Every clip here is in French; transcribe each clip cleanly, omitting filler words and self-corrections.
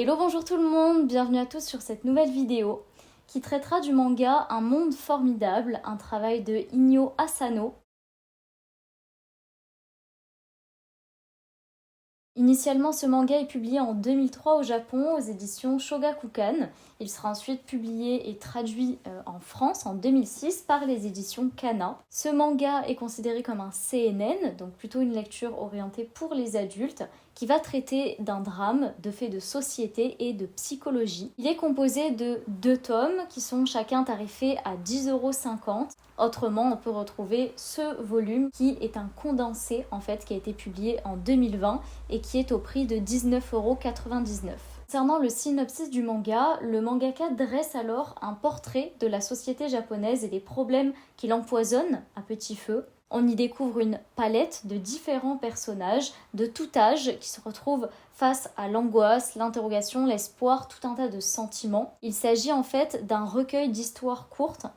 Hello, bonjour tout le monde, bienvenue à tous sur cette nouvelle vidéo qui traitera du manga Un monde formidable, un travail de Inyo Asano. Initialement, ce manga est publié en 2003 au Japon aux éditions Shogakukan. Il sera ensuite publié et traduit en France en 2006 par les éditions Kana. Ce manga est considéré comme un seinen, donc plutôt une lecture orientée pour les adultes, qui va traiter d'un drame, de faits de société et de psychologie. Il est composé de 2 tomes qui sont chacun tarifés à 10,50 €. Autrement, on peut retrouver ce volume qui est un condensé en fait qui a été publié en 2020 et qui est au prix de 19,99 €. Concernant le synopsis du manga, le mangaka dresse alors un portrait de la société japonaise et des problèmes qui l'empoisonnent à petit feu. On y découvre une palette de différents personnages de tout âge qui se retrouvent face à l'angoisse, l'interrogation, l'espoir, tout un tas de sentiments. Il s'agit en fait d'un recueil d'histoires courtes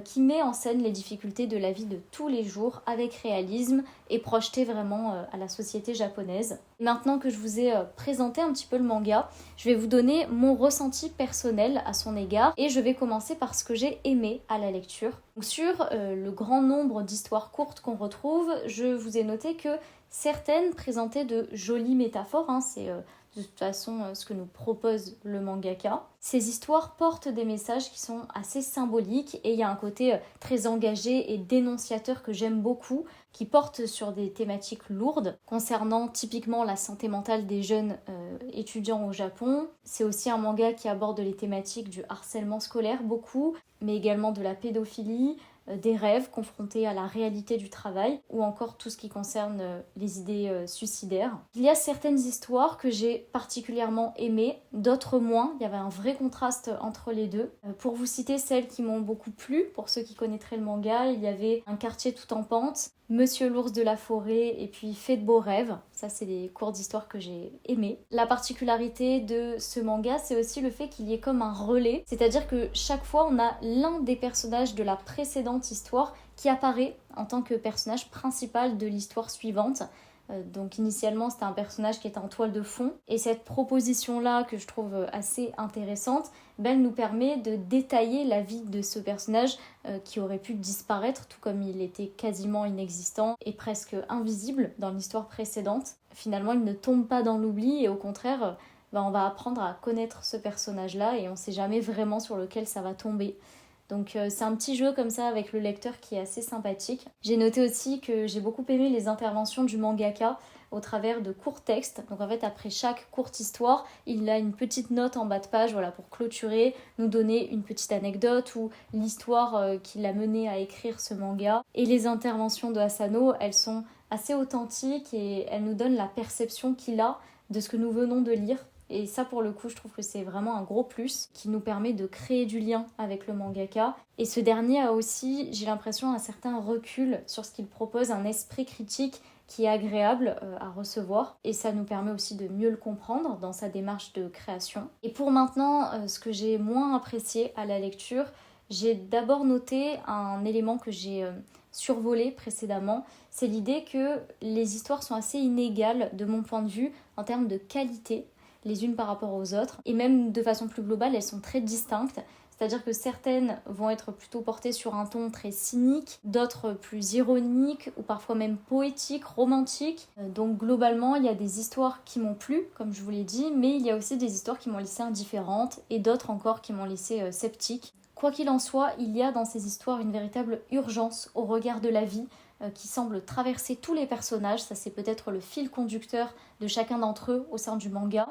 qui met en scène les difficultés de la vie de tous les jours avec réalisme et projeté vraiment à la société japonaise. Maintenant que je vous ai présenté un petit peu le manga, je vais vous donner mon ressenti personnel à son égard et je vais commencer par ce que j'ai aimé à la lecture. Donc sur le grand nombre d'histoires courtes qu'on retrouve, je vous ai noté que certaines présentaient de jolies métaphores, c'est de toute façon ce que nous propose le mangaka. Ces histoires portent des messages qui sont assez symboliques et il y a un côté très engagé et dénonciateur que j'aime beaucoup, qui porte sur des thématiques lourdes concernant typiquement la santé mentale des jeunes étudiants au Japon. C'est aussi un manga qui aborde les thématiques du harcèlement scolaire beaucoup, mais également de la pédophilie, des rêves confrontés à la réalité du travail ou encore tout ce qui concerne les idées suicidaires. Il y a certaines histoires que j'ai particulièrement aimées, d'autres moins. Il y avait un vrai contraste entre les deux. Pour vous citer celles qui m'ont beaucoup plu, pour ceux qui connaîtraient le manga, il y avait Un quartier tout en pente, Monsieur l'ours de la forêt et puis Fait de beaux rêves. Ça, c'est des cours d'histoire que j'ai aimés. La particularité de ce manga, c'est aussi le fait qu'il y ait comme un relais. C'est-à-dire que chaque fois, on a l'un des personnages de la précédente histoire qui apparaît en tant que personnage principal de l'histoire suivante. Donc initialement c'était un personnage qui était en toile de fond et cette proposition-là que je trouve assez intéressante, elle nous permet de détailler la vie de ce personnage qui aurait pu disparaître tout comme il était quasiment inexistant et presque invisible dans l'histoire précédente. Finalement il ne tombe pas dans l'oubli et au contraire on va apprendre à connaître ce personnage-là et on ne sait jamais vraiment sur lequel ça va tomber. Donc c'est un petit jeu comme ça avec le lecteur qui est assez sympathique. J'ai noté aussi que j'ai beaucoup aimé les interventions du mangaka au travers de courts textes. Donc en fait après chaque courte histoire, il a une petite note en bas de page pour clôturer, nous donner une petite anecdote ou l'histoire qui l'a mené à écrire ce manga. Et les interventions de Asano, elles sont assez authentiques et elles nous donnent la perception qu'il a de ce que nous venons de lire. Et ça pour le coup je trouve que c'est vraiment un gros plus qui nous permet de créer du lien avec le mangaka. Et ce dernier a aussi, j'ai l'impression, un certain recul sur ce qu'il propose, un esprit critique qui est agréable à recevoir. Et ça nous permet aussi de mieux le comprendre dans sa démarche de création. Et pour maintenant, ce que j'ai moins apprécié à la lecture, j'ai d'abord noté un élément que j'ai survolé précédemment, c'est l'idée que les histoires sont assez inégales de mon point de vue en termes de qualité les unes par rapport aux autres, et même de façon plus globale, elles sont très distinctes. C'est-à-dire que certaines vont être plutôt portées sur un ton très cynique, d'autres plus ironiques ou parfois même poétiques, romantiques. Donc globalement, il y a des histoires qui m'ont plu, comme je vous l'ai dit, mais il y a aussi des histoires qui m'ont laissé indifférente et d'autres encore qui m'ont laissé sceptique. Quoi qu'il en soit, il y a dans ces histoires une véritable urgence au regard de la vie qui semble traverser tous les personnages. Ça, c'est peut-être le fil conducteur de chacun d'entre eux au sein du manga.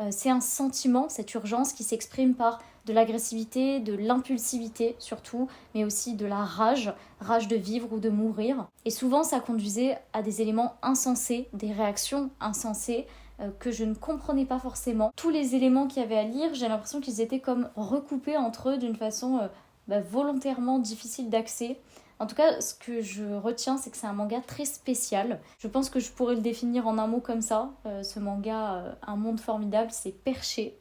C'est un sentiment, cette urgence qui s'exprime par de l'agressivité, de l'impulsivité surtout, mais aussi de la rage de vivre ou de mourir. Et souvent, ça conduisait à des éléments insensés, des réactions insensées que je ne comprenais pas forcément. Tous les éléments qu'il y avait à lire, j'ai l'impression qu'ils étaient comme recoupés entre eux d'une façon volontairement difficile d'accès. En tout cas, ce que je retiens, c'est que c'est un manga très spécial. Je pense que je pourrais le définir en un mot comme ça. Ce manga, Un monde formidable, c'est perché.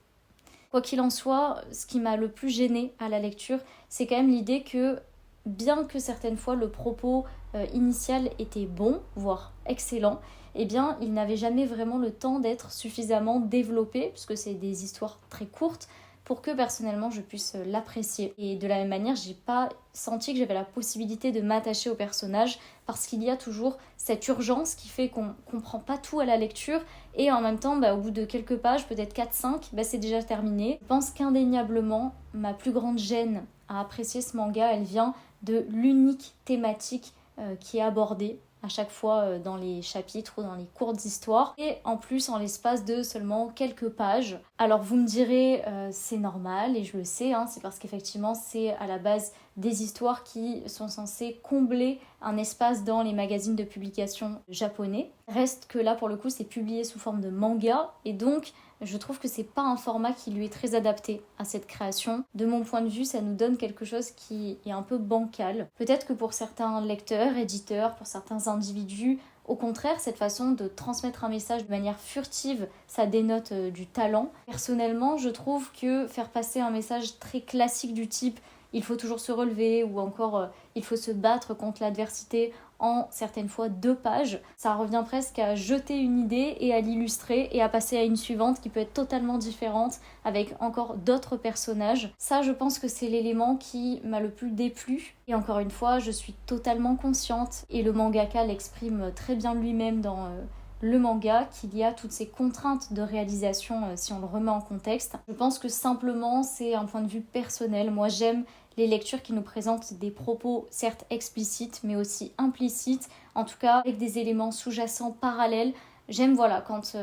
Quoi qu'il en soit, ce qui m'a le plus gênée à la lecture, c'est quand même l'idée que, bien que certaines fois le propos initial était bon, voire excellent, eh bien il n'avait jamais vraiment le temps d'être suffisamment développé, puisque c'est des histoires très courtes, pour que personnellement je puisse l'apprécier. Et de la même manière, j'ai pas senti que j'avais la possibilité de m'attacher au personnage, parce qu'il y a toujours cette urgence qui fait qu'on comprend pas tout à la lecture, et en même temps, au bout de quelques pages, peut-être 4-5, c'est déjà terminé. Je pense qu'indéniablement, ma plus grande gêne à apprécier ce manga, elle vient de l'unique thématique qui est abordée à chaque fois dans les chapitres ou dans les courtes histoires, et en plus en l'espace de seulement quelques pages. Alors vous me direz, c'est normal, et je le sais, c'est parce qu'effectivement c'est à la base des histoires qui sont censées combler un espace dans les magazines de publication japonais. Reste que là pour le coup c'est publié sous forme de manga, et donc je trouve que c'est pas un format qui lui est très adapté à cette création. De mon point de vue, ça nous donne quelque chose qui est un peu bancal. Peut-être que pour certains lecteurs, éditeurs, pour certains individus, au contraire, cette façon de transmettre un message de manière furtive, ça dénote du talent. Personnellement, je trouve que faire passer un message très classique du type il faut toujours se relever, ou encore il faut se battre contre l'adversité en certaines fois 2 pages, ça revient presque à jeter une idée et à l'illustrer et à passer à une suivante qui peut être totalement différente avec encore d'autres personnages. Ça, je pense que c'est l'élément qui m'a le plus déplu. Et encore une fois, je suis totalement consciente, et le mangaka l'exprime très bien lui-même dans le manga, qu'il y a toutes ces contraintes de réalisation si on le remet en contexte. Je pense que simplement c'est un point de vue personnel. Moi j'aime les lectures qui nous présentent des propos certes explicites mais aussi implicites, en tout cas avec des éléments sous-jacents parallèles. J'aime quand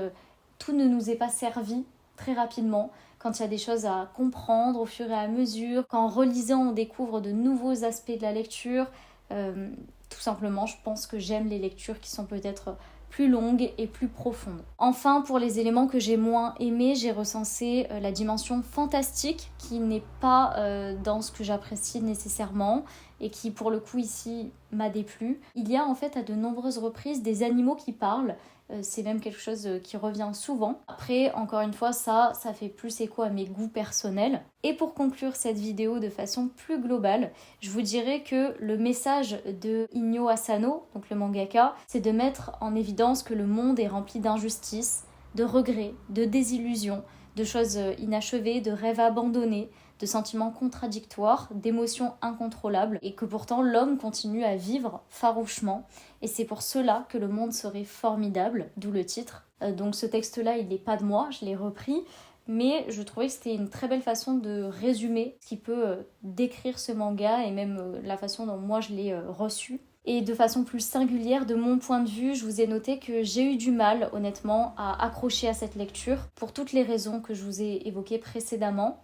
tout ne nous est pas servi très rapidement, quand il y a des choses à comprendre au fur et à mesure, qu'en relisant on découvre de nouveaux aspects de la lecture. Tout simplement, je pense que j'aime les lectures qui sont peut-être plus longue et plus profonde. Enfin, pour les éléments que j'ai moins aimés, j'ai recensé la dimension fantastique qui n'est pas dans ce que j'apprécie nécessairement et qui pour le coup ici m'a déplu. Il y a en fait à de nombreuses reprises des animaux qui parlent. C'est même quelque chose qui revient souvent. Après, encore une fois, ça fait plus écho à mes goûts personnels. Et pour conclure cette vidéo de façon plus globale, je vous dirais que le message de Inyo Asano, donc le mangaka, c'est de mettre en évidence que le monde est rempli d'injustices, de regrets, de désillusions, de choses inachevées, de rêves abandonnés, de sentiments contradictoires, d'émotions incontrôlables, et que pourtant l'homme continue à vivre farouchement. Et c'est pour cela que le monde serait formidable, d'où le titre. Donc ce texte-là, il n'est pas de moi, je l'ai repris, mais je trouvais que c'était une très belle façon de résumer ce qui peut décrire ce manga, et même la façon dont moi je l'ai reçu. Et de façon plus singulière, de mon point de vue, je vous ai noté que j'ai eu du mal, honnêtement, à accrocher à cette lecture, pour toutes les raisons que je vous ai évoquées précédemment.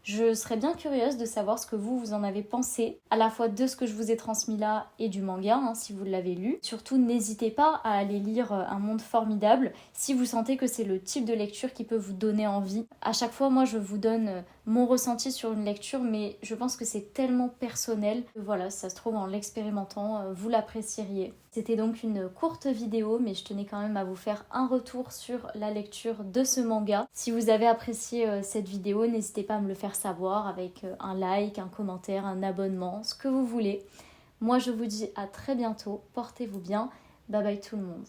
Je serais bien curieuse de savoir ce que vous en avez pensé, à la fois de ce que je vous ai transmis là et du manga, si vous l'avez lu. Surtout, n'hésitez pas à aller lire Un monde formidable si vous sentez que c'est le type de lecture qui peut vous donner envie. À chaque fois, moi, je vous donne mon ressenti sur une lecture, mais je pense que c'est tellement personnel que voilà, si ça se trouve en l'expérimentant, vous l'apprécieriez. C'était donc une courte vidéo, mais je tenais quand même à vous faire un retour sur la lecture de ce manga. Si vous avez apprécié cette vidéo, n'hésitez pas à me le faire savoir avec un like, un commentaire, un abonnement, ce que vous voulez. Moi, je vous dis à très bientôt, portez-vous bien, bye bye tout le monde.